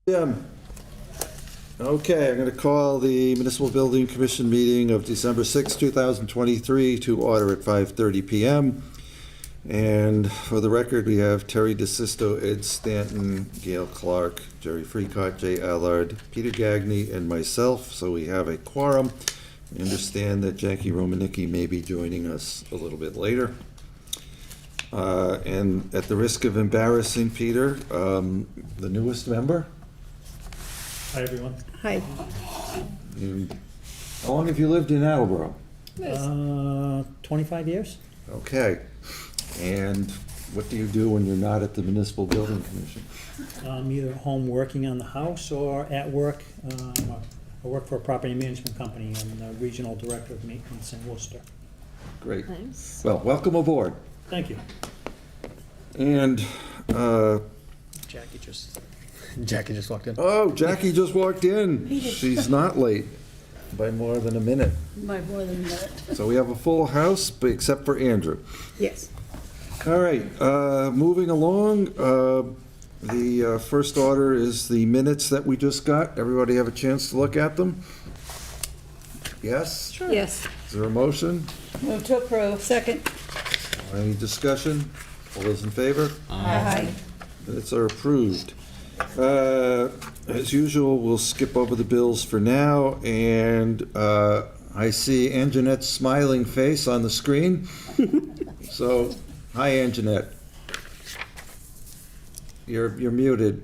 Okay, I'm going to call the Municipal Building Commission meeting of December 6, 2023 to order at 5:30 PM. And for the record, we have Terry DeSisto, Ed Stanton, Gail Clark, Jerry Freecott, Jay Allard, Peter Gagney, and myself, so we have a quorum. I understand that Jackie Romanicki may be joining us a little bit later. And at the risk of embarrassing Peter, the newest member. Hi, everyone. Hi. How long have you lived in Attleboro? 25 years. Okay. And what do you do when you're not at the Municipal Building Commission? I'm either home working on the house or at work. I work for a property management company. I'm the regional director of maintenance in Worcester. Great. Nice. Well, welcome aboard. Thank you. And, Jackie just walked in. oh, Jackie just walked in. She's not late by more than a minute. By more than a minute. So we have a full house, but except for Andrew. Yes. All right, moving along, the first order is the minutes that we just got. Everybody have a chance to look at them? Yes? Sure. Yes. Is there a motion? Move to approve. Second. Any discussion? All those in favor? Aye. Minutes are approved. As usual, we'll skip over the bills for now, and I see Anjanette's smiling face on the screen. So, hi, Anjanette. You're muted.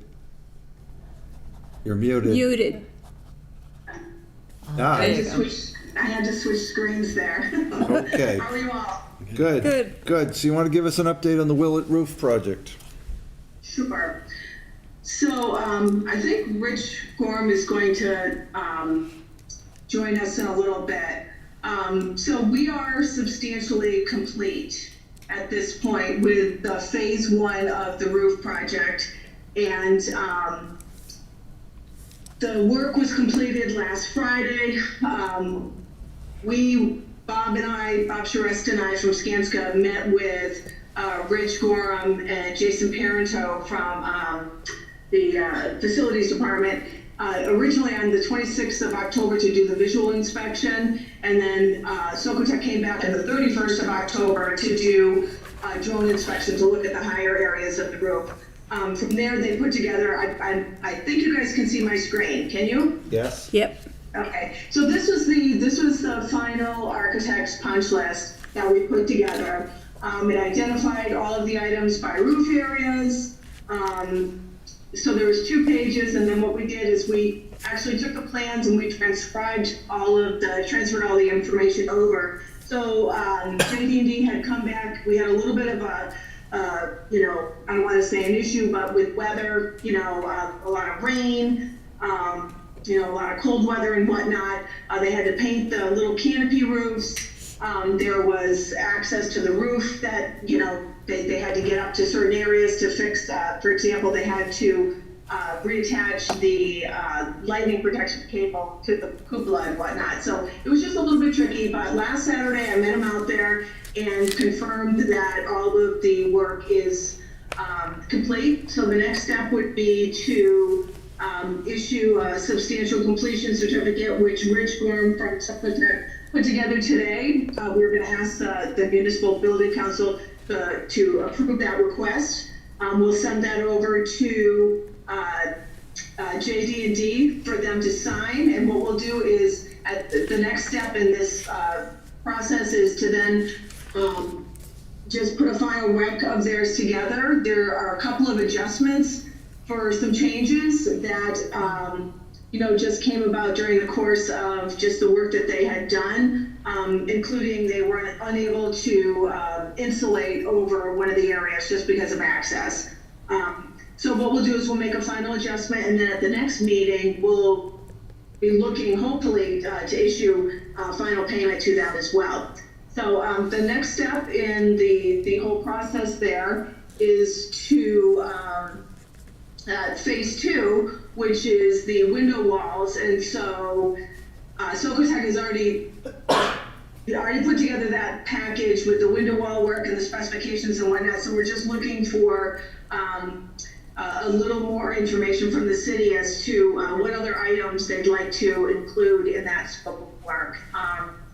You're muted. Muted. Ah, I had to switch screens there. okay. How are you all? Good. Good. Good. So you want to give us an update on the Willett Roof project? Sure. So I think Rich Gorham is going to join us in a little bit. So we are substantially complete at this point with the phase one of the roof project. And the work was completed last Friday. Bob Charest and I from Skanska met with Rich Gorham and Jason Parento from the facilities department originally on the 26th of October to do the visual inspection, and then Socotec came back on the 31st of October to do drone inspection to look at the higher areas of the roof. From there, they put together, I think you guys can see my screen, can you? Yes. Yep. Okay, so this was the final architect's punch list that we put together. It identified all of the items by roof areas. So there was 2 pages, and then what we did is we actually took the plans and we transferred all the information over. So JD&D had come back. We had a little bit of a, I don't want to say an issue, but with weather, a lot of rain, a lot of cold weather and whatnot. They had to paint the little canopy roofs. There was access to the roof that, they had to get up to certain areas to fix that. For example, they had to reattach the lightning protection cable to the cupola and whatnot. So it was just a little bit tricky, but last Saturday I met them out there and confirmed that all of the work is complete. So the next step would be to issue a substantial completion certificate, which Rich Gorham from Socotec put together today. We're going to ask the Municipal Building Council to approve that request. We'll send that over to JD&D for them to sign, and what we'll do is at the next step in this process is to then just put a final rec of theirs together. There are a couple of adjustments for some changes that just came about during the course of just the work that they had done, including they were unable to insulate over one of the areas just because of access. So what we'll do is we'll make a final adjustment, and then at the next meeting we'll be looking hopefully to issue final payment to them as well. So the next step in the whole process there is to phase 2, which is the window walls. And so Socotec has already put together that package with the window wall work and the specifications and whatnot. So we're just looking for a little more information from the city as to what other items they'd like to include in that scope of work.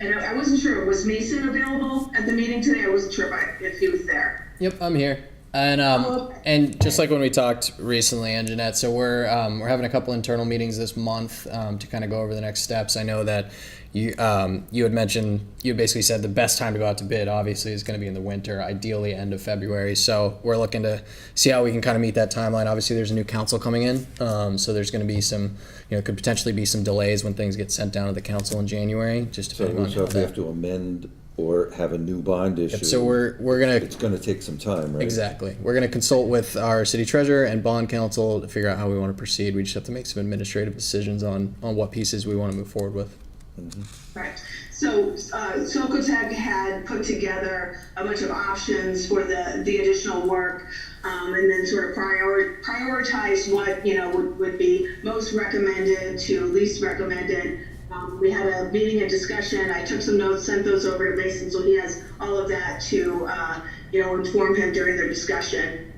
And I wasn't sure, was Mason available at the meeting today? I wasn't sure if he was there. Yep, I'm here. And just like when we talked recently, Anjanette, so we're having a couple internal meetings this month to kind of go over the next steps. I know that you had mentioned, you basically said the best time to go out to bid obviously is going to be in the winter, ideally end of February. So we're looking to see how we can kind of meet that timeline. Obviously there's a new council coming in, so there's going to be some, could potentially be some delays when things get sent down to the council in January, just So depending on how if we have that. to amend or have a new bond issue. Yep, so we're gonna It's gonna take some time, right? Exactly. We're going to consult with our city treasurer and bond counsel to figure out how we want to proceed. We just have to make some administrative decisions on what pieces we want to move forward with. Right. So Socotec had put together a bunch of options for the additional work, and then sort of prioritize what would be most recommended to least recommended. We had a meeting and discussion. I took some notes, sent those over to Mason, so he has all of that to inform him during their discussion.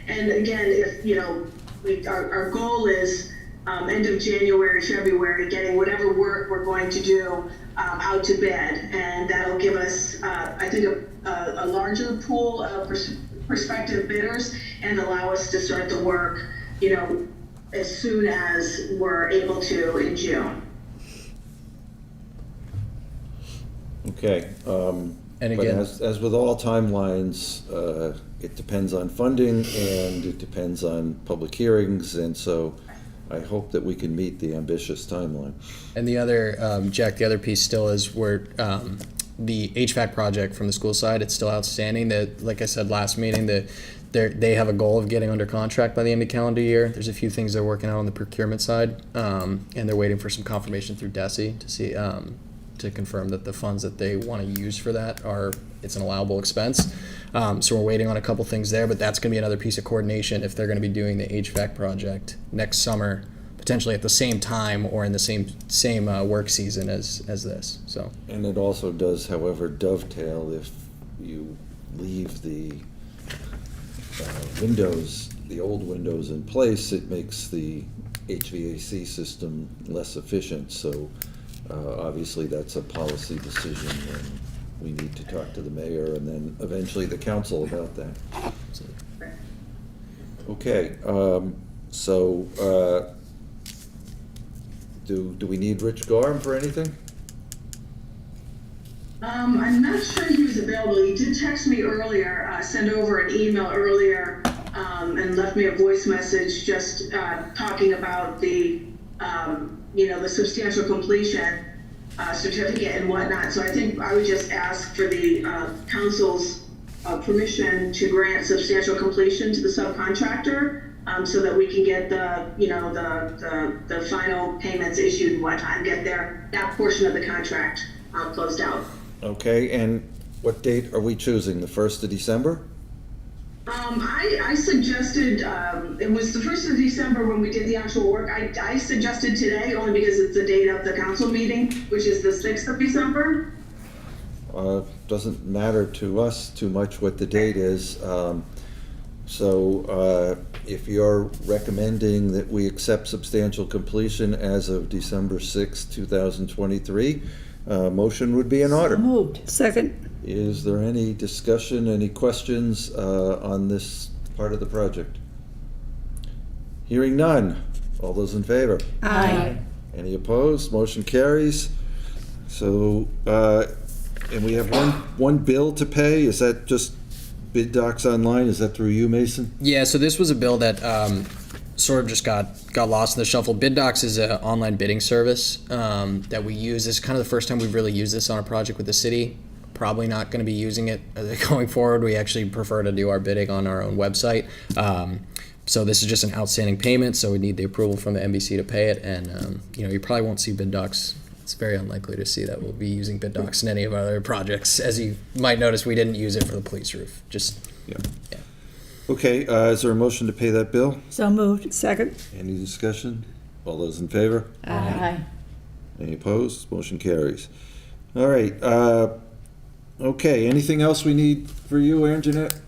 And again, if our goal is end of January, February, getting whatever work we're going to do out to bid, and that'll give us, I think, a larger pool of prospective bidders, and allow us to start the work, as soon as we're able to in June. Okay. And But again, as with all timelines, it depends on funding and it depends on public hearings, and so I hope that we can meet the ambitious timeline. and the other, Jack, the other piece still is the HVAC project from the school side, it's still outstanding. That, like I said last meeting, they have a goal of getting under contract by the end of calendar year. There's a few things they're working on the procurement side, and they're waiting for some confirmation through DESI to see, to confirm that the funds that they want to use for that it's an allowable expense. So we're waiting on a couple things there, but that's going to be another piece of coordination if they're going to be doing the HVAC project next summer, potentially at the same time or in the same work season as this. So And it also does, however, dovetail if you leave the windows, the old windows in place, it makes the HVAC system less efficient. So obviously that's a policy decision, and we need to talk to the mayor and then eventually the council about that. Okay, do we need Rich Gorham for anything? I'm not sure he was available. He did text me earlier, send over an email earlier, and left me a voice message just talking about the substantial completion certificate and whatnot. So I think I would just ask for the council's permission to grant substantial completion to the subcontractor, so that we can get the final payments issued and whatnot, and get that portion of the contract closed out. Okay, and what date are we choosing, the 1st of December? I suggested, it was the 1st of December when we did the actual work. I suggested today only because it's the date of the council meeting, which is the 6th of December. Doesn't matter to us too much what the date is. So if you're recommending that we accept substantial completion as of December 6th, 2023, motion would be in order. Moved. Second. Is there any discussion, any questions on this part of the project? Hearing none. All those in favor? Aye. Any opposed? Motion carries. So, and we have one bill to pay. Is that just Bid Docs Online? Is that through you, Mason? yeah, so this was a bill that sort of just got lost in the shuffle. Bid Docs is an online bidding service that we use. This is kind of the first time we've really used this on a project with the city. Probably not going to be using it going forward. We actually prefer to do our bidding on our own website. So this is just an outstanding payment, so we need the approval from the NBC to pay it. And you probably won't see Bid Docs. It's very unlikely to see that we'll be using Bid Docs in any of our other projects. As you might notice, we didn't use it for the police roof. Yeah. Okay, is there a motion to pay that bill? So moved. Second. Any discussion? All those in favor? Aye. Any opposed? Motion carries. All right, okay, anything else we need for you, Anjanette?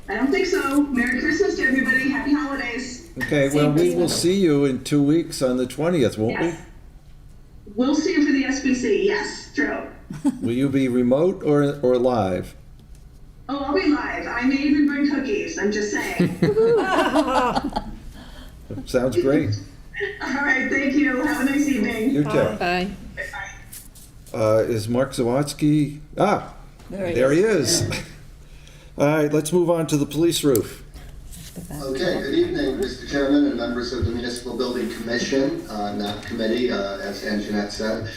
I don't think so. Merry Christmas to everybody. Happy holidays. Okay, well, we will see you in 2 weeks on the 20th, won't we? Yes. We'll see you for the SBC, yes, true. Will you be remote or live? Oh, I'll be live. I may even bring cookies, I'm just saying. Sounds great. All right, thank you. Have a nice evening. You too. Bye. Is Mark Zawadzki? There he is. All right, let's move on to the police roof. Okay, good evening, Mr. Chairman and members of the Municipal Building Commission, not committee, as Anjanette said.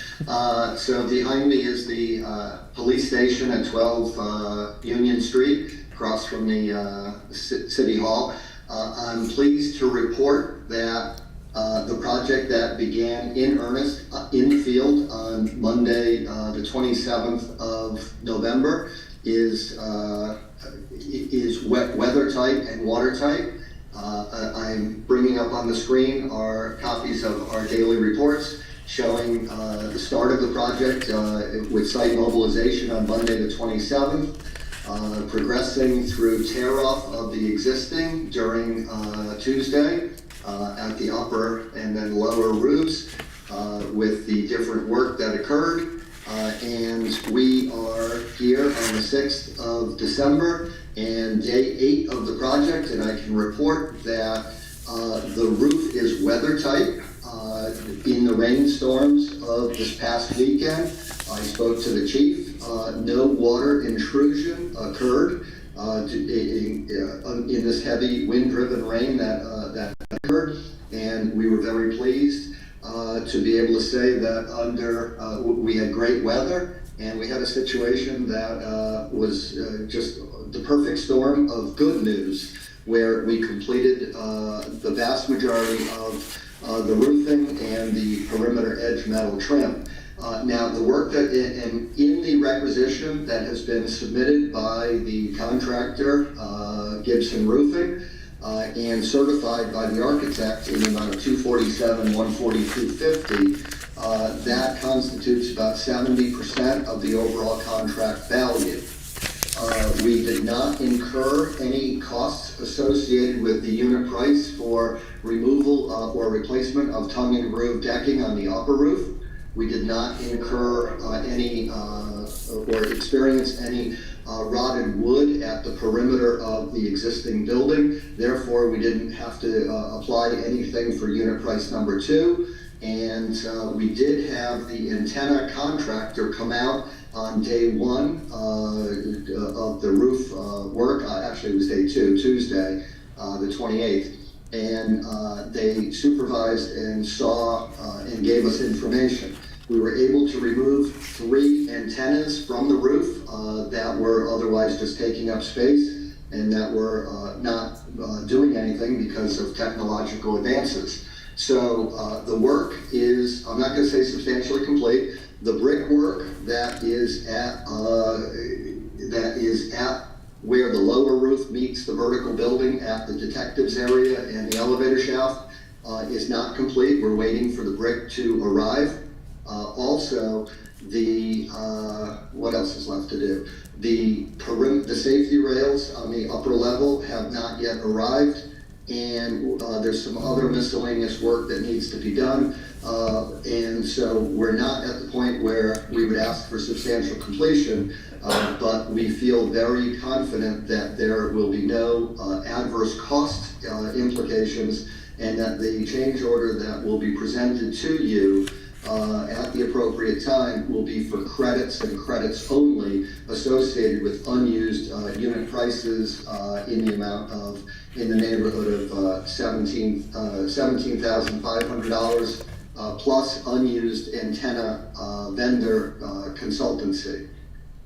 So behind me is the police station at 12 Union Street, across from the City Hall. I'm pleased to report that the project that began in earnest in the field on Monday, the 27th of November, is weather tight and watertight. I'm bringing up on the screen our copies of our daily reports showing the start of the project with site mobilization on Monday the 27th, progressing through tear off of the existing during Tuesday at the upper and then lower roofs with the different work that occurred. And we are here on the 6th of December and day 8 of the project, and I can report that the roof is weather tight. In the rainstorms of this past weekend, I spoke to the chief. No water intrusion occurred in this heavy wind-driven rain that occurred, and we were very pleased to be able to say that we had great weather, and we had a situation that was just the perfect storm of good news, where we completed the vast majority of the roofing and the perimeter edge metal trim. Now, the work that in the requisition that has been submitted by the contractor, Gibson Roofing, and certified by the architect in the amount of $247,142.50, that constitutes about 70% of the overall contract value. We did not incur any costs associated with the unit price for removal or replacement of tongue and groove decking on the upper roof. We did not incur any or experience any rotted wood at the perimeter of the existing building. Therefore, we didn't have to apply anything for unit price number 2. And we did have the antenna contractor come out on day 1 of the roof work. Actually, it was day 2, Tuesday, the 28th. And they supervised and saw and gave us information. We were able to remove 3 antennas from the roof that were otherwise just taking up space and that were not doing anything because of technological advances. So the work is, I'm not going to say substantially complete. The brickwork that is at where the lower roof meets the vertical building at the detectives area and the elevator shaft is not complete. We're waiting for the brick to arrive. Also, what else is left to do? The safety rails on the upper level have not yet arrived, and there's some other miscellaneous work that needs to be done. And so we're not at the point where we would ask for substantial completion, but we feel very confident that there will be no adverse cost implications, and that the change order that will be presented to you at the appropriate time will be for credits and credits only associated with unused unit prices in the amount of, in the neighborhood of $17,500 plus unused antenna vendor consultancy.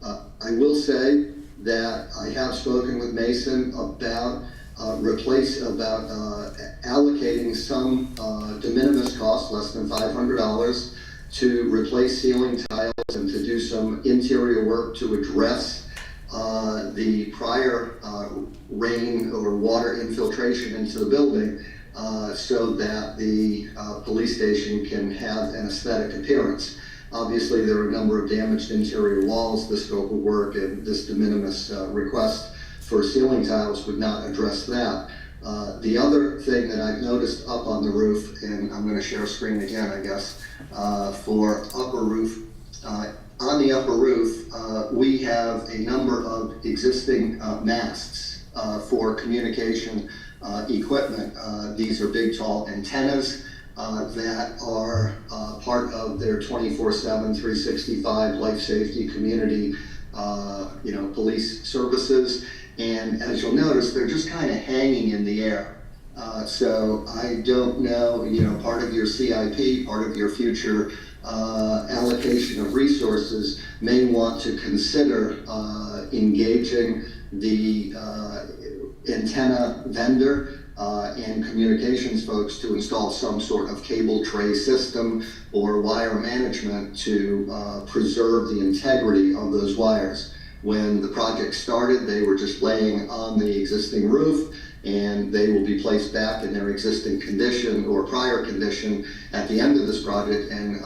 I will say that I have spoken with Mason about allocating some de minimis costs, less than $500, to replace ceiling tiles and to do some interior work to address the prior rain or water infiltration into the building, so that the police station can have an aesthetic appearance. Obviously, there are a number of damaged interior walls. The scope of work and this de minimis request for ceiling tiles would not address that. The other thing that I've noticed up on the roof, and I'm going to share screen again, I guess, for upper roof. On the upper roof, we have a number of existing masts for communication equipment. These are big, tall antennas that are part of their 24/7, 365 life safety community, police services. And as you'll notice, they're just kind of hanging in the air. So I don't know, part of your CIP, part of your future allocation of resources may want to consider engaging the antenna vendor and communications folks to install some sort of cable tray system or wire management to preserve the integrity of those wires. When the project started, they were just laying on the existing roof, and they will be placed back in their existing condition or prior condition at the end of this project. And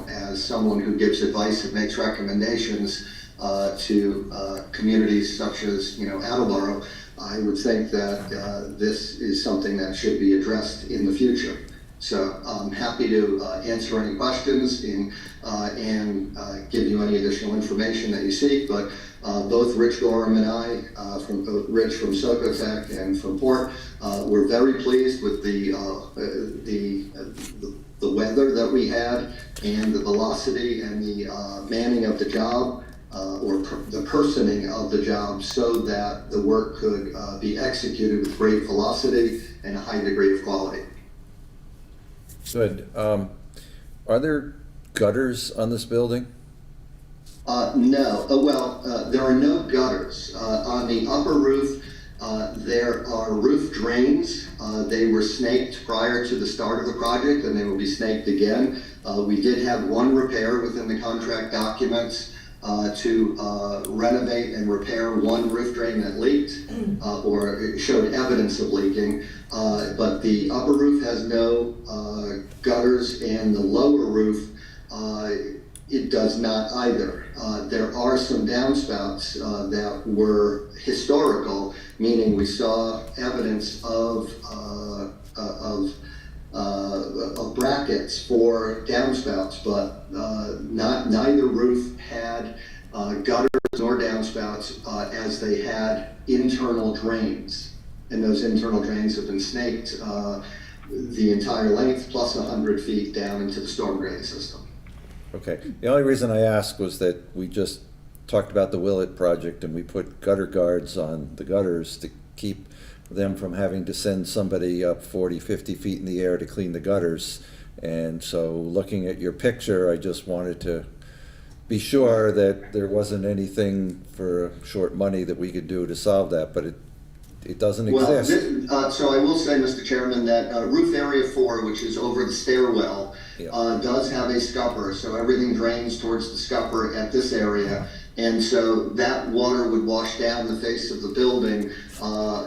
as someone who gives advice and makes recommendations to communities such as Attleboro, I would think that this is something that should be addressed in the future. So I'm happy to answer any questions and give you any additional information that you seek. But both Rich Gorham and I, Rich from Socotec and from Port, we're very pleased with the weather that we had and the velocity and the manning of the job. The personing of the job so that the work could be executed with great velocity and a high degree of quality. Good. Are there gutters on this building? No. There are no gutters. On the upper roof, there are roof drains. They were snaked prior to the start of the project, and they will be snaked again. We did have one repair within the contract documents to renovate and repair one roof drain that leaked or it showed evidence of leaking. But the upper roof has no gutters, and the lower roof, it does not either. There are some downspouts that were historical, meaning we saw evidence of brackets for downspouts, but neither roof had gutters nor downspouts as they had internal drains. And those internal drains have been snaked the entire length plus 100 feet down into the storm drain system. Okay. The only reason I asked was that we just talked about the Willett project, and we put gutter guards on the gutters to keep them from having to send somebody up 40, 50 feet in the air to clean the gutters. And so looking at your picture, I just wanted to be sure that there wasn't anything for short money that we could do to solve that, but it doesn't exist. So I will say, Mr. Chairman, that roof area 4, which is over the stairwell, does have a scupper, so everything drains towards the scupper at this area. And so that water would wash down the face of the building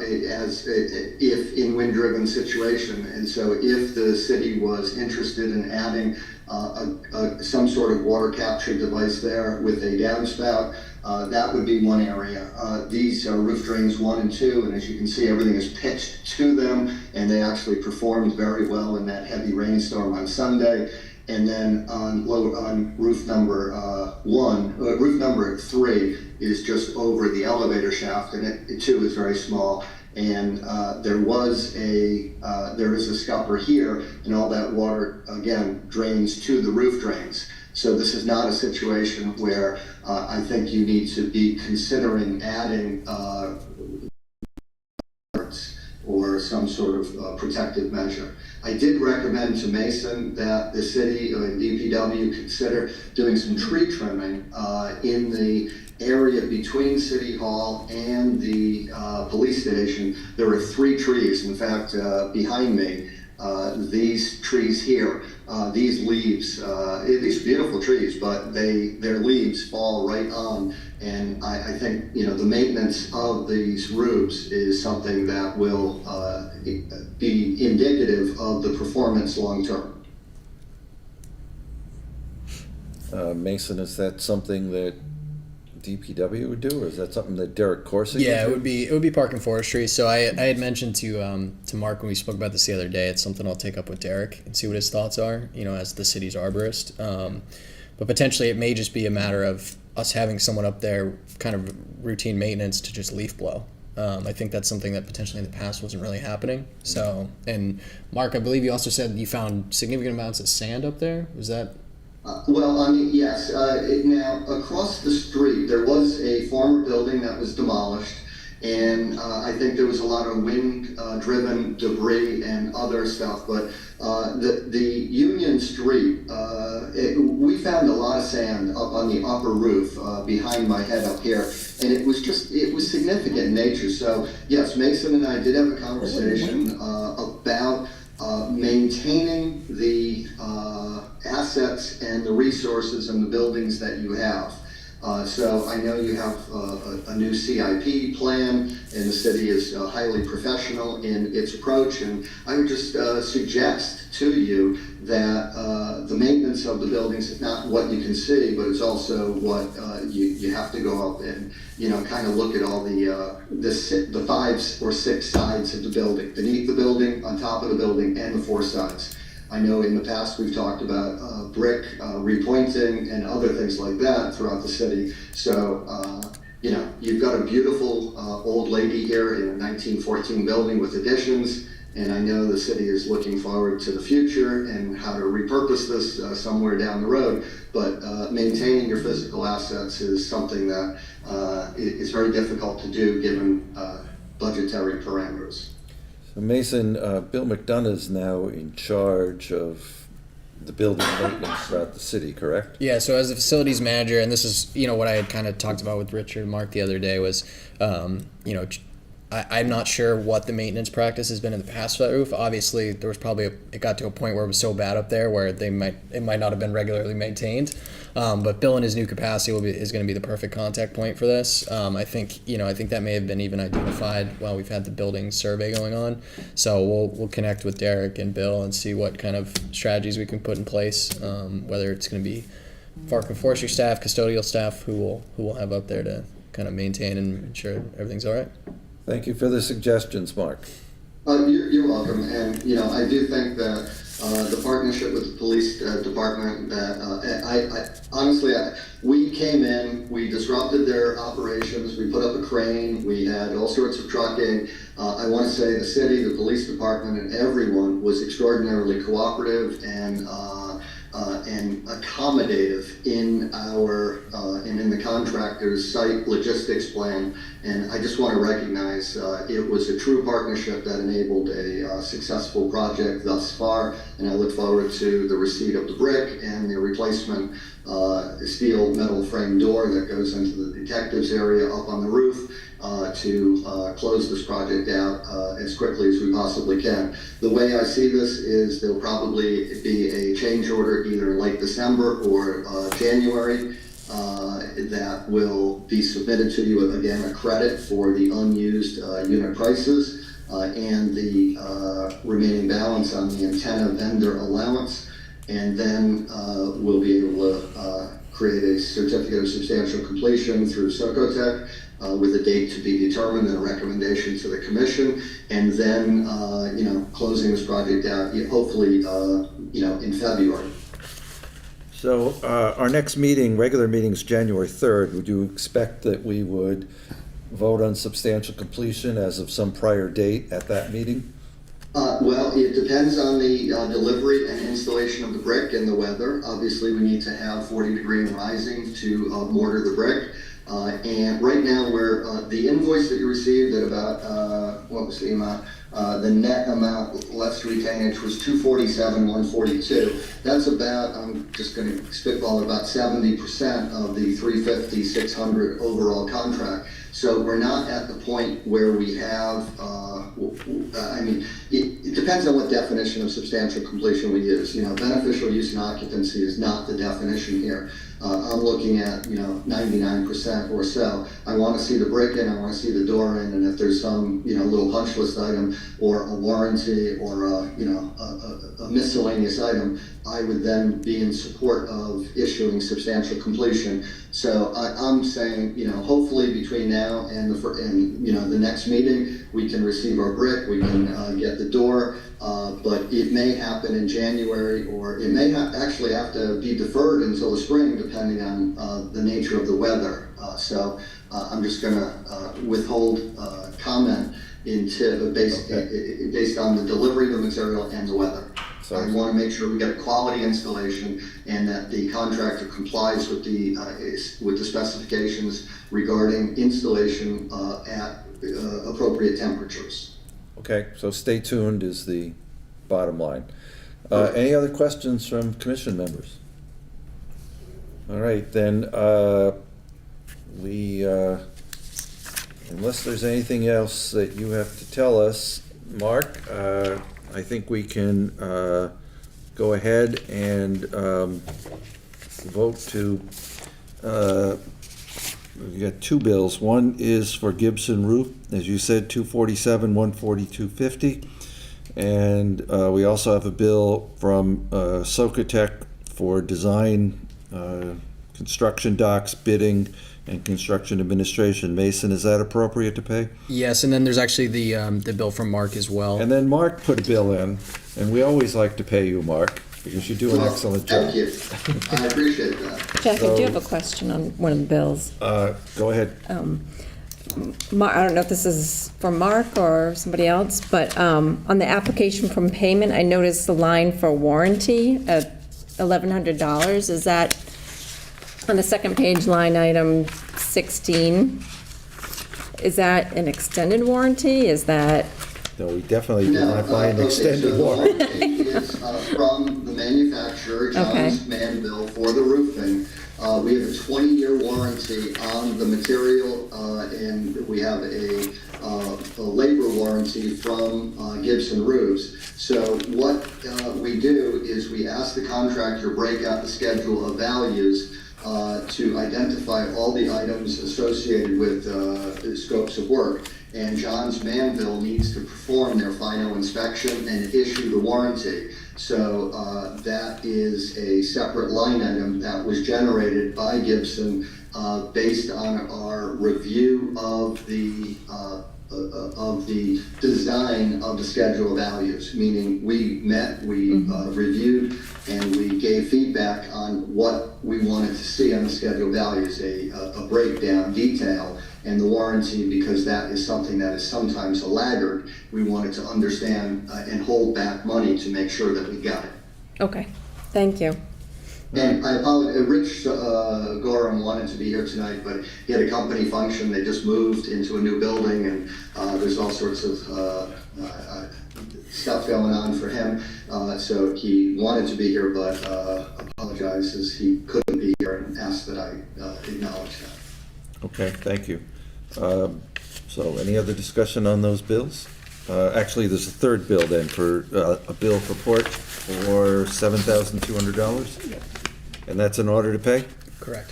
if in wind-driven situation. And so if the city was interested in adding some sort of water capture device there with a downspout, that would be one area. These are roof drains 1 and 2, and as you can see, everything is pitched to them, and they actually performed very well in that heavy rainstorm on Sunday. And then on roof number roof number 3 is just over the elevator shaft, and it too is very small. And there is a scupper here, and all that water again drains to the roof drains. So this is not a situation where I think you need to be considering adding or some sort of protective measure. I did recommend to Mason that the city and DPW consider doing some tree trimming in the area between City Hall and the police station. There are 3 trees, in fact, behind me. These trees here, these leaves, these beautiful trees, but their leaves fall right on. And I think, the maintenance of these roofs is something that will be indicative of the performance long term. Mason, is that something that DPW would do, or is that something that Derek Corsick Yeah, would do? it would be park and forestry. So I had mentioned to Mark when we spoke about this the other day. It's something I'll take up with Derek and see what his thoughts are. You know, as the city's arborist, but potentially it may just be a matter of us having someone up there, kind of routine maintenance to just leaf blow. I think that's something that potentially in the past wasn't really happening. So, and Mark, I believe you also said you found significant amounts of sand up there. Was that? Well, I mean, yes. Now, across the street, there was a former building that was demolished, and I think there was a lot of wind-driven debris and other stuff. But the Union Street, we found a lot of sand up on the upper roof behind my head up here, and it was significant in nature. So, yes, Mason and I did have a conversation about maintaining the assets and the resources and the buildings that you have. So I know you have a new CIP plan, and the city is highly professional in its approach. And I would just suggest to you that the maintenance of the buildings is not what you can see, but it's also what you have to go up and kind of look at all the 5 or 6 sides of the building, beneath the building, on top of the building, and the 4 sides. I know in the past we've talked about brick repointing and other things like that throughout the city. So, you've got a beautiful old lady here in a 1914 building with additions, and I know the city is looking forward to the future and how to repurpose this somewhere down the road. But maintaining your physical assets is something that is very difficult to do given budgetary parameters. So Mason, Bill McDonough is now in charge of the building maintenance throughout the city, correct? Yeah, so as the facilities manager, and this is, what I had kind of talked about with Richard and Mark the other day was, I'm not sure what the maintenance practice has been in the past for that roof. Obviously, there was probably it got to a point where it was so bad up there where it might not have been regularly maintained. But Bill in his new capacity is going to be the perfect contact point for this. I think that may have been even identified while we've had the building survey going on. So we'll connect with Derek and Bill and see what kind of strategies we can put in place. Whether it's going to be park and forestry staff, custodial staff, who we'll have up there to kind of maintain and ensure everything's all right. Thank you for the suggestions, Mark. You're welcome, and I do think that the partnership with the police department. That honestly, we came in, we disrupted their operations, we put up a crane, we had all sorts of trucking. I want to say the city, the police department, and everyone was extraordinarily cooperative and accommodative in our and in the contractor's site logistics plan. And I just want to recognize it was a true partnership that enabled a successful project thus far. And I look forward to the receipt of the brick and the replacement steel metal frame door that goes into the detectives area up on the roof to close this project out as quickly as we possibly can. The way I see this is there'll probably be a change order either late December or January that will be submitted to you, again, a credit for the unused unit prices and the remaining balance on the antenna vendor allowance. And then we'll be able to create a certificate of substantial completion through Socotec with a date to be determined and a recommendation to the commission, and then closing this project out hopefully in February. So our next meeting, regular meeting, is January 3rd. Would you expect that we would vote on substantial completion as of some prior date at that meeting? Well, it depends on the delivery and installation of the brick and the weather. Obviously, we need to have 40 degree and rising to mortar the brick. And right now, we're the invoice that you received at about what was the amount? The net amount less retainage was $247,142. That's about, I'm just going to spitball, about 70% of the $350,600 overall contract. So we're not at the point where we have, it depends on what definition of substantial completion we use. Beneficial use and occupancy is not the definition here. I'm looking at, 99% or so. I want to see the brick in, I want to see the door in, and if there's some, little punch list item or a warranty or a miscellaneous item, I would then be in support of issuing substantial completion. So I'm saying, hopefully between now and the next meeting, we can receive our brick, we can get the door, but it may happen in January, or it may actually have to be deferred until the spring, depending on the nature of the weather. So I'm just going to withhold comment based on the delivery of the material and the weather. So I want to make sure we get a quality installation and that the contractor complies with the specifications regarding installation at appropriate temperatures. Okay, so stay tuned is the bottom line. Any other questions from commission members? All right, then unless there's anything else that you have to tell us, Mark, I think we can go ahead and vote to, we got two bills. One is for Gibson Roof, as you said, $247, $142.50. And we also have a bill from Socotec for design, construction docks, bidding, and construction administration. Mason, is that appropriate to pay? Yes, and then there's actually the bill from Mark as well. And then Mark put a bill in, and we always like to pay you, Mark, because you do an excellent job. Thank you. I appreciate that. Jack, I do have a question on one of the bills. Go ahead. I don't know if this is for Mark or somebody else, but on the application from payment, I noticed the line for warranty at $1,100. Is that on the second page, line item 16? Is that an extended warranty? Is that? No, we definitely did not buy an extended warranty. It's from the manufacturer, John's Manville, for the roofing. We have a 20-year warranty on the material, and we have a labor warranty from Gibson Roofs. So what we do is we ask the contractor to break out the schedule of values to identify all the items associated with the scopes of work. And John's Manville needs to perform their final inspection and issue the warranty. So that is a separate line item that was generated by Gibson based on our review of the design of the schedule of values, meaning we met, we reviewed, and we gave feedback on what we wanted to see on the schedule of values, a breakdown, detail, and the warranty, because that is something that is sometimes a laggard. We wanted to understand and hold back money to make sure that we got it. Okay, thank you. And I apologize, Rich Gorham wanted to be here tonight, but he had a company function. They just moved into a new building, and there's all sorts of stuff going on for him. So he wanted to be here, but apologizes he couldn't be here, and asked that I acknowledge that. Okay, thank you. So any other discussion on those bills? Actually, there's a third bill then for a bill for port for $7,200? And that's in order to pay? Correct.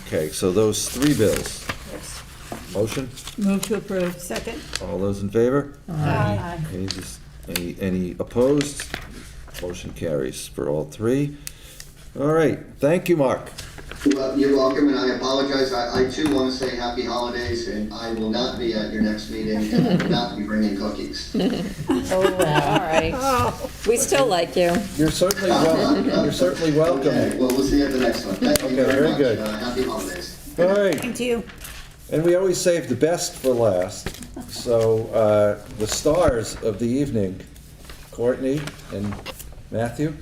Okay, so those three bills. Motion? Move to approve. Second. All those in favor? Aye. Any opposed? Motion carries for all three. All right, thank you, Mark. Well, you're welcome, and I apologize. I too want to say happy holidays, and I will not be at your next meeting, and I will not be bringing cookies. All right. We still like you. You're certainly welcome. You're certainly welcome. Okay, well, we'll see you at the next one. Thank you Okay, very very much. good. Happy holidays. All right, Thank you. and we always save the best for last. So the stars of the evening, Courtney and Matthew.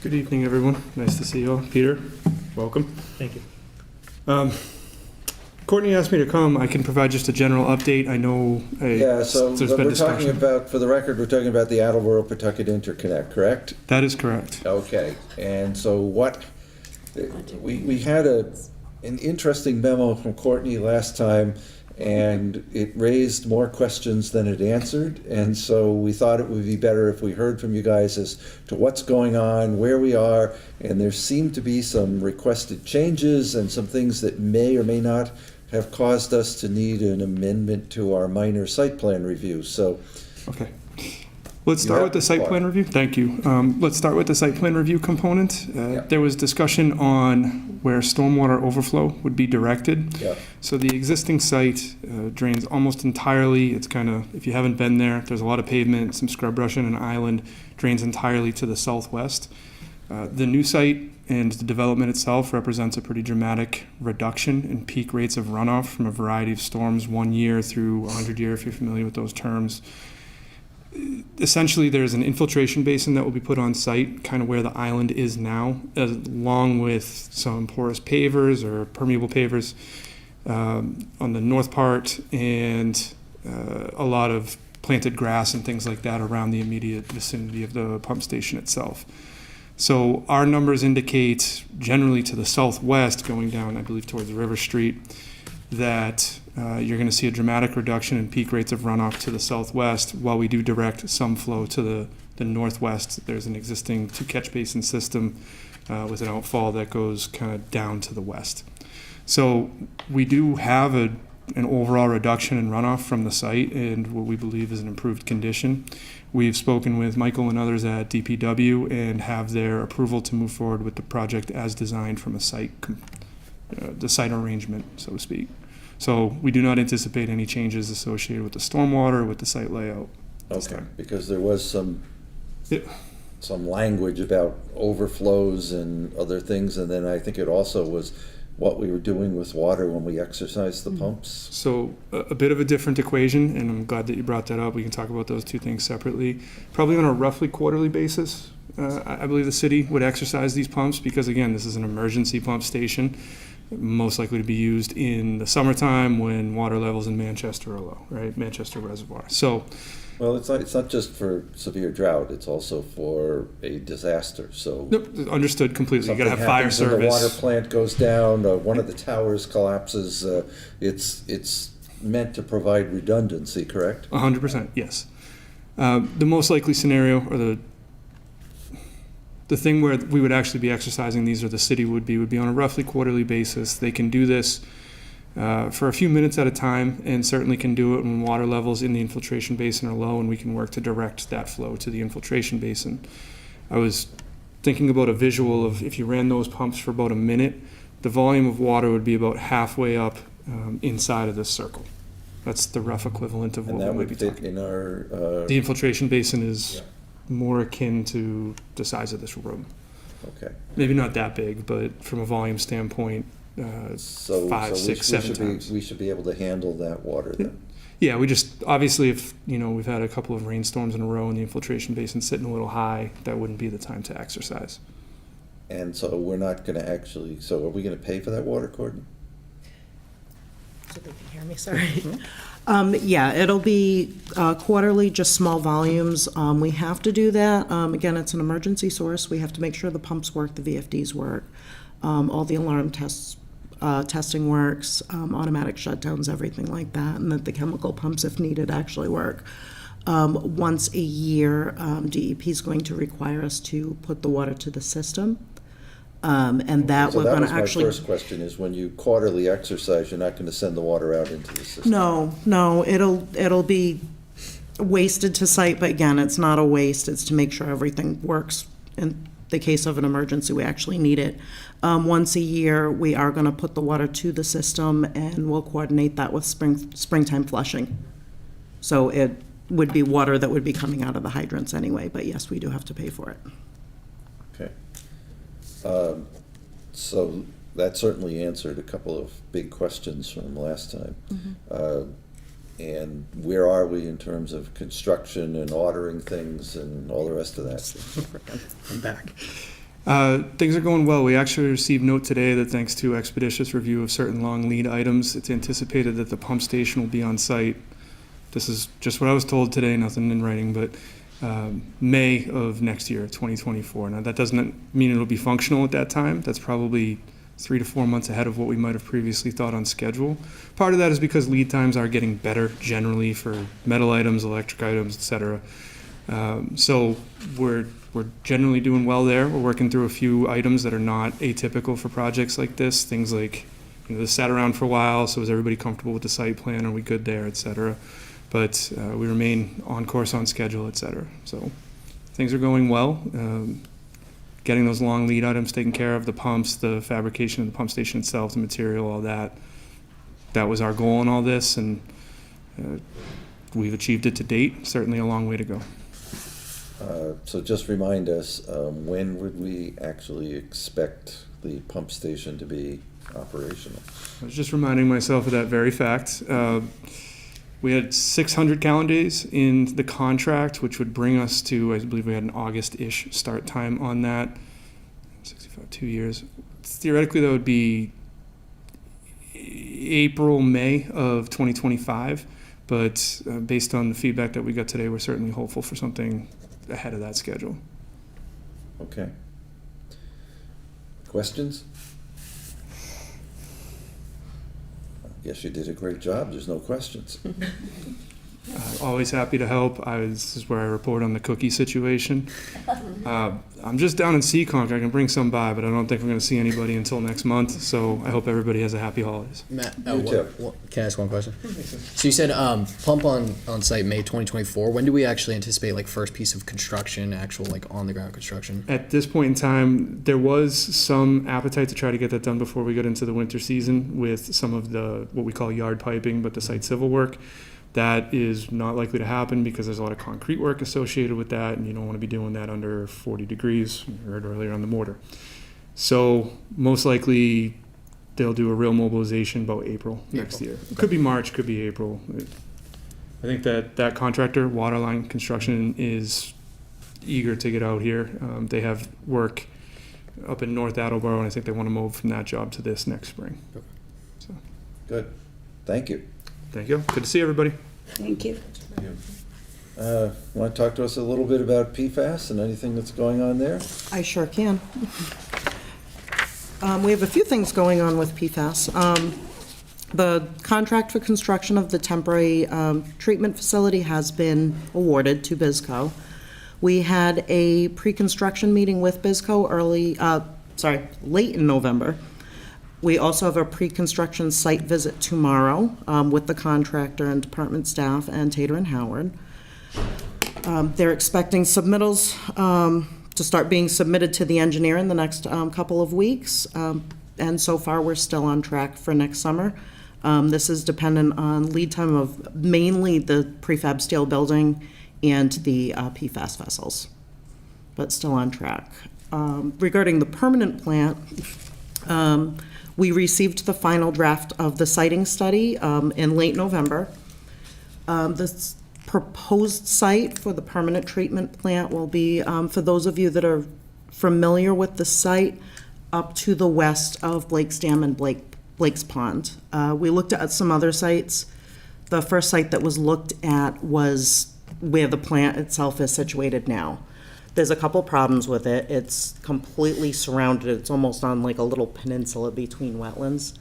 Good evening, everyone. Nice to see you all. Peter, welcome. Thank you. Courtney asked me to come. I can provide just a general update. I know So there's been we're talking discussion. about, for the record, we're talking about the Attleboro Pawtucket Interconnect, correct? That is correct. Okay, and so we had an interesting memo from Courtney last time, and it raised more questions than it answered, and so we thought it would be better if we heard from you guys as to what's going on, where we are, and there seemed to be some requested changes and some things that may or may not have caused us to need an amendment to our minor site plan review. So Okay. Let's You start have with the site one. plan review. Thank you. Let's start with the site plan review component. Yeah. There was discussion on where stormwater overflow would be directed. yeah, So the existing site drains almost entirely, it's kind of, if you haven't been there, there's a lot of pavement, some scrub brush and an island, drains entirely to the southwest. The new site and the development itself represents a pretty dramatic reduction in peak rates of runoff from a variety of storms, 1 year through 100 year, if you're familiar with those terms. Essentially, there's an infiltration basin that will be put on site, kind of where the island is now, along with some porous pavers or permeable pavers on the north part, and a lot of planted grass and things like that around the immediate vicinity of the pump station itself. So our numbers indicate, generally to the southwest, going down, I believe, towards River Street, that you're going to see a dramatic reduction in peak rates of runoff to the southwest, while we do direct some flow to the northwest. There's an existing two catch basin system with an outfall that goes kind of down to the west. So we do have an overall reduction in runoff from the site, and what we believe is an improved condition. We've spoken with Michael and others at DPW and have their approval to move forward with the project as designed from a site, the site arrangement, so to speak. So we do not anticipate any changes associated with the stormwater or with the site layout. okay, because there was Yeah. some language about overflows and other things, and then I think it also was what we were doing with water when we exercised the pumps. So a bit of a different equation, and I'm glad that you brought that up. We can talk about those two things separately. Probably on a roughly quarterly basis, I believe the city would exercise these pumps because, again, this is an emergency pump station, most likely to be used in the summertime when water levels in Manchester are low, right? Manchester Reservoir. So, Well, it's not just for severe drought, it's also for a disaster, so. nope, understood completely. You Something gotta have fire happens when the water service. plant goes down, one of the towers collapses, it's meant to provide redundancy, correct? 100%, yes. The most likely scenario, or the thing where we would actually be exercising these, or the city would be on a roughly quarterly basis. They can do this for a few minutes at a time, and certainly can do it when water levels in the infiltration basin are low, and we can work to direct that flow to the infiltration basin. I was thinking about a visual of if you ran those pumps for about a minute, the volume of water would be about halfway up inside of this circle. That's the rough equivalent of And what that we might would be fit talking. in our, The infiltration basin is Yeah. more akin to the size of this room. okay. Maybe not that big, but from a volume standpoint, So, 5, so 6, 7 times. we should be able to handle that water then. Yeah, we just, obviously, if, we've had a couple of rainstorms in a row and the infiltration basin's sitting a little high, that wouldn't be the time to exercise. And so we're not gonna actually, so are we gonna pay for that water, Courtney? So they can hear me, sorry. Yeah, it'll be quarterly, just small volumes. We have to do that. Again, it's an emergency source. We have to make sure the pumps work, the VFDs work, all the alarm testing works, automatic shutdowns, everything like that, and that the chemical pumps, if needed, actually work. Once a year, DEP is going to require us to put the water to the system. And that So we're that going was to my actually. first question, is when you quarterly exercise, you're not gonna send the water out into the system? No, it'll be wasted to site, but again, it's not a waste, it's to make sure everything works. In the case of an emergency, we actually need it. Once a year, we are gonna put the water to the system, and we'll coordinate that with springtime flushing. So it would be water that would be coming out of the hydrants anyway, but yes, we do have to pay for it. Okay. So that certainly answered a couple of big questions from last time. And where are we in terms of construction and ordering things and all the rest of that? I'm back. Things are going well. We actually received note today that thanks to expeditious review of certain long lead items, it's anticipated that the pump station will be on site. This is just what I was told today, nothing in writing, but May of next year, 2024. Now, that doesn't mean it'll be functional at that time. That's probably 3 to 4 months ahead of what we might have previously thought on schedule. Part of that is because lead times are getting better generally for metal items, electric items, etc. So we're generally doing well there. We're working through a few items that are not atypical for projects like this, things like this sat around for a while, so was everybody comfortable with the site plan? Are we good there, et cetera? But we remain on course, on schedule, et cetera. So things are going well. Getting those long lead items taken care of, the pumps, the fabrication of the pump station itself, the material, all that. That was our goal in all this, and we've achieved it to date. Certainly a long way to go. So just remind us, when would we actually expect the pump station to be operational? I was just reminding myself of that very fact. We had 600 calendar days in the contract, which would bring us to, I believe we had an August-ish start time on that. 65, 2 years. Theoretically, that would be April, May of 2025. But based on the feedback that we got today, we're certainly hopeful for something ahead of that schedule. Okay. Questions? I guess you did a great job. There's no questions. Always happy to help. This is where I report on the cookie situation. I'm just down in Seekonk. I can bring some by, but I don't think I'm going to see anybody until next month. So I hope everybody has a happy holidays. Matt, You too. can I ask one question? So you said pump on site May 2024. When do we actually anticipate like first piece of construction, actual like on the ground construction? At this point in time, there was some appetite to try to get that done before we got into the winter season with some of the what we call yard piping, but the site civil work. That is not likely to happen because there's a lot of concrete work associated with that, and you don't want to be doing that under 40 degrees. You heard earlier on the mortar. So most likely they'll do a real mobilization about April next year. It could be March, could be April. I think that contractor, Waterline Construction, is eager to get out here. They have work up in North Attleboro, and I think they want to move from that job to this next spring. So, Good. Thank you. thank you. Good to see everybody. Thank you. Want to talk to us a little bit about PFAS and anything that's going on there? I sure can. We have a few things going on with PFAS. The contract for construction of the temporary treatment facility has been awarded to BISCO. We had a pre-construction meeting with BISCO late in November. We also have a pre-construction site visit tomorrow with the contractor and department staff and Tater and Howard. They're expecting submittals to start being submitted to the engineer in the next couple of weeks. And so far, we're still on track for next summer. This is dependent on lead time of mainly the prefab steel building and the PFAS vessels, but still on track. Regarding the permanent plant, we received the final draft of the siting study in late November. The proposed site for the permanent treatment plant will be, for those of you that are familiar with the site, up to the west of Blake's Dam and Blake's Pond. We looked at some other sites. The first site that was looked at was where the plant itself is situated now. There's a couple problems with it. It's completely surrounded. It's almost on like a little peninsula between wetlands.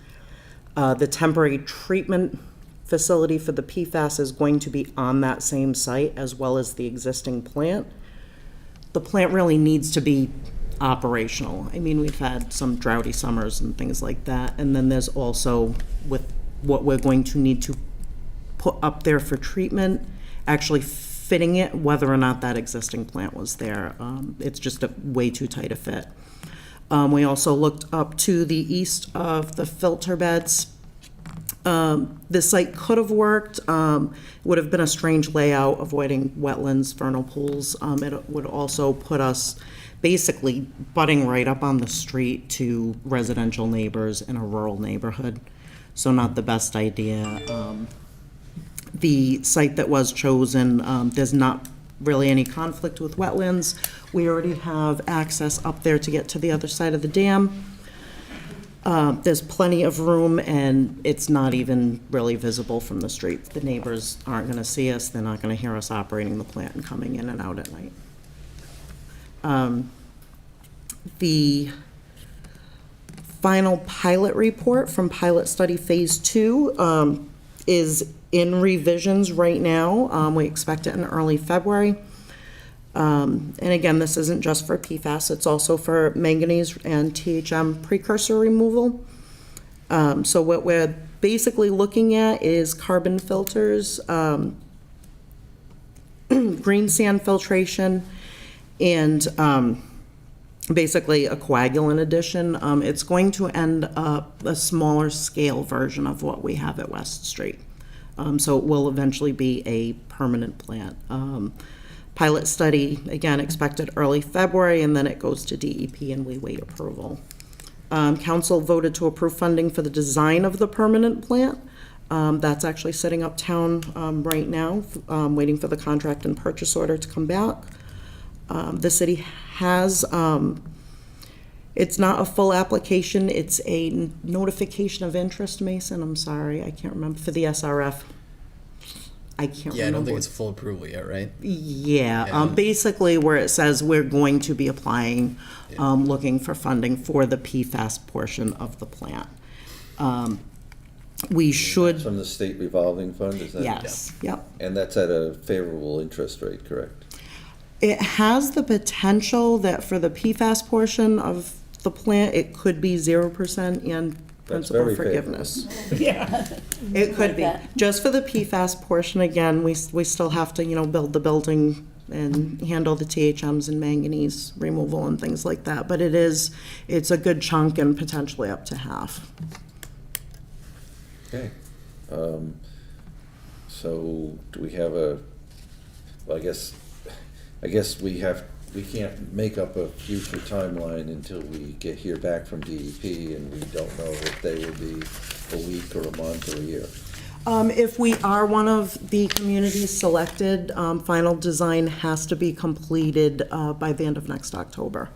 The temporary treatment facility for the PFAS is going to be on that same site as well as the existing plant. The plant really needs to be operational. I mean, we've had some droughty summers and things like that. And then there's also with what we're going to need to put up there for treatment, actually fitting it, whether or not that existing plant was there. It's just a way too tight a fit. We also looked up to the east of the filter beds. This site could have worked. Would have been a strange layout, avoiding wetlands, vernal pools. It would also put us basically butting right up on the street to residential neighbors in a rural neighborhood. So not the best idea. The site that was chosen, there's not really any conflict with wetlands. We already have access up there to get to the other side of the dam. There's plenty of room, and it's not even really visible from the street. The neighbors aren't going to see us. They're not going to hear us operating the plant and coming in and out at night. The final pilot report from Pilot Study Phase 2 is in revisions right now. We expect it in early February. And again, this isn't just for PFAS, it's also for manganese and THM precursor removal. So what we're basically looking at is carbon filters, green sand filtration, and basically a coagulant addition. It's going to end up a smaller scale version of what we have at West Street. So it will eventually be a permanent plant. Pilot study, again, expected early February, and then it goes to DEP and we wait approval. Council voted to approve funding for the design of the permanent plant. That's actually sitting uptown right now, waiting for the contract and purchase order to come back. The city has, it's not a full application, it's a notification of interest, Mason, I'm sorry, I can't remember, for the SRF. I can't remember. Yeah, I don't think it's full approval yet, right? Yeah, basically where it says we're going to be applying, looking for funding for the PFAS portion of the plant. We should, From the state revolving fund, is that? yes, yep. And that's at a favorable interest rate, correct? It has the potential that for the PFAS portion of the plant, it could be 0% and principal very forgiveness. Yeah. It could be. that. Just for the PFAS portion, again, we still have to, build the building and handle the THMs and manganese removal and things like that. But it's a good chunk and potentially up to half. Okay. So do we have well, I guess we can't make up a future timeline until we hear back from DEP, and we don't know if they will be a week or a month or a year. If we are one of the communities selected, final design has to be completed by the end of next October.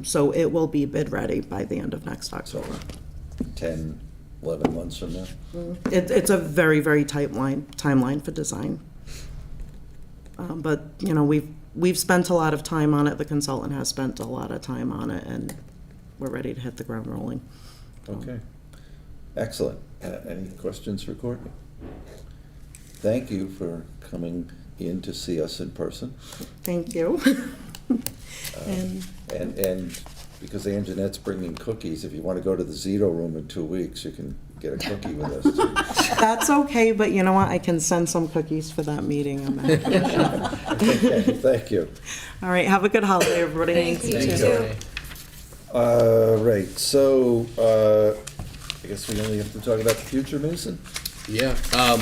So it will be bid ready by the end of next October. 10, 11 months from now? It's a very, very tight timeline for design. But, we've spent a lot of time on it, the consultant has spent a lot of time on it, and we're ready to hit the ground rolling. Okay. Excellent. Any questions for Courtney? Thank you for coming in to see us in person. Thank you. And because Anjanette's bringing cookies, if you want to go to the Zito room in 2 weeks, you can get a cookie with us too. That's okay, but you know what, I can send some cookies for that meeing. Okay, thank you. All right, have a good holiday, everybody. Thanks, you Thank you, too. Courtney. Right, so I guess we only have to talk about the future, Mason? Yeah,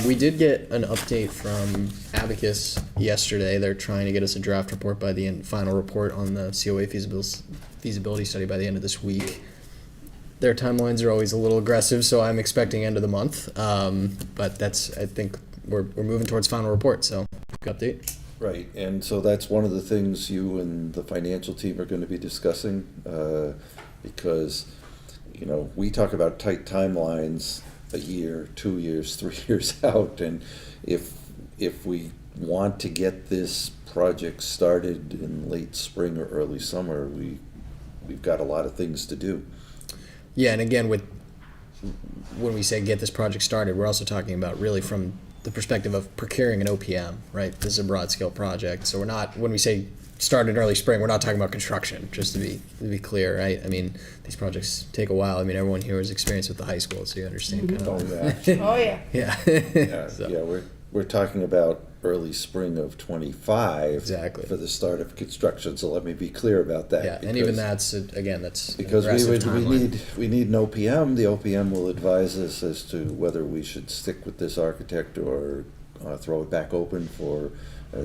we did get an update from Abacus yesterday. They're trying to get us a draft report by the end, final report on the COA feasibility study by the end of this week. Their timelines are always a little aggressive, so I'm expecting end of the month. But I think we're moving towards final report, so good update. Right, and so that's one of the things you and the financial team are going to be discussing, because, we talk about tight timelines a year, 2 years, 3 years out, and if we want to get this project started in late spring or early summer, we've got a lot of things to do. Yeah, and again, when we say get this project started, we're also talking about really from the perspective of procuring an OPM, right? This is a broad scale project, so we're not, when we say start in early spring, we're not talking about construction, just to be clear, right? I mean, these projects take a while. I mean, everyone here has experience with the high school, so you understand kind of. Oh, yeah. Yeah. Yeah, So- yeah, we're talking about early spring of '25. Exactly. For the start of construction, so let me be clear about that. Yeah, and even that's, again, that's an Because aggressive timeline. we need an OPM. The OPM will advise us as to whether we should stick with this architect or throw it back open for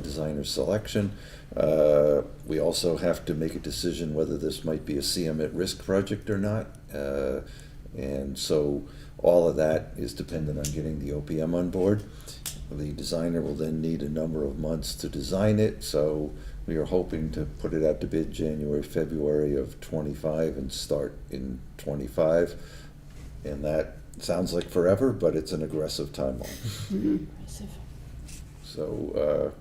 designer selection. We also have to make a decision whether this might be a CM at risk project or not. And so all of that is dependent on getting the OPM on board. The designer will then need a number of months to design it, so we are hoping to put it out to bid January, February of '25 and start in '25. And that sounds like forever, but it's an aggressive timeline. So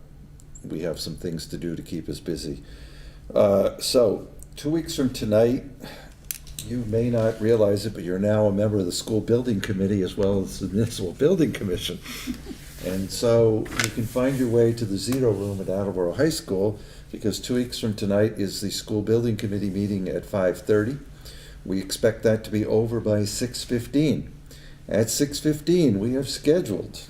we have some things to do to keep us busy. So 2 weeks from tonight, you may not realize it, but you're now a member of the school building committee as well as the municipal building commission. And so you can find your way to the Zito room at Attleboro High School, because 2 weeks from tonight is the school building committee meeting at 5:30. We expect that to be over by 6:15. At 6:15, we have scheduled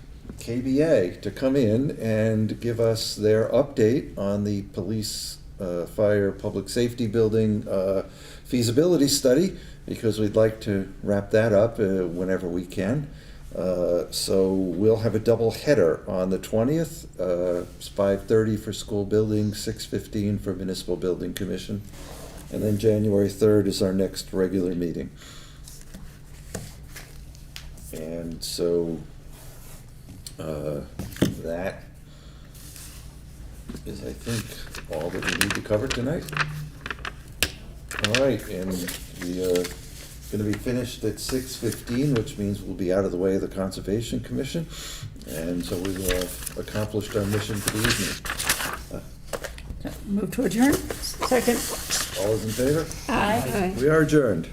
KBA to come in and give us their update on the police, fire, public safety building feasibility study, because we'd like to wrap that up whenever we can. So we'll have a double header on the 20th, 5:30 for school building, 6:15 for municipal building commission. And then January 3rd is our next regular meeting. And so that is, I think, all that we need to cover tonight. All right, and we are going to be finished at 6:15, which means we'll be out of the way of the Conservation Commission. And so we will have accomplished our mission for the evening. Move to adjourn? Second. All those in favor? Aye. We are adjourned.